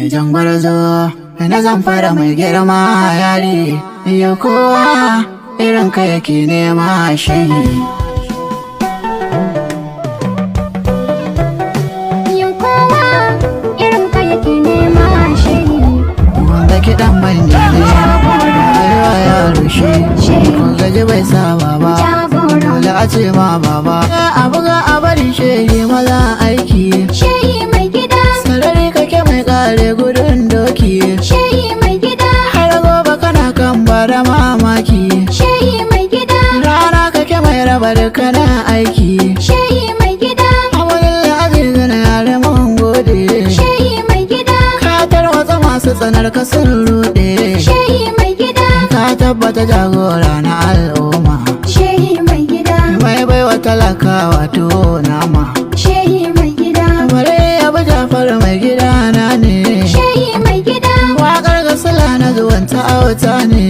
jan gwarzo na zamfara mai girma yari yau kowa irin ka yake nema shehi. Wanda kiɗan manya ne rayuwa ya rushe ko gaji bai saba ba dole a ce ma baba a buga a bari shehi maza aiki Shehi mai gida, sarari kake mai kare gudun doki shehi mai gida, har gobe kana kan bada mamaki shehi mai gida, rana kake mai raba dukkanin aiki shehi mai gida, amalin azizu na yare mun gode shehi mai gida, ka tarwatsa masu tsanar ka sun rude shehi mai gida, ka tabbata jagora na al'umma shehi mai gida, mai baiwa talakawa to nama shehi mai gida, bare ya bi jafar mai gida na ne shehi mai gida, waƙar gasala na zuwan ta auta ne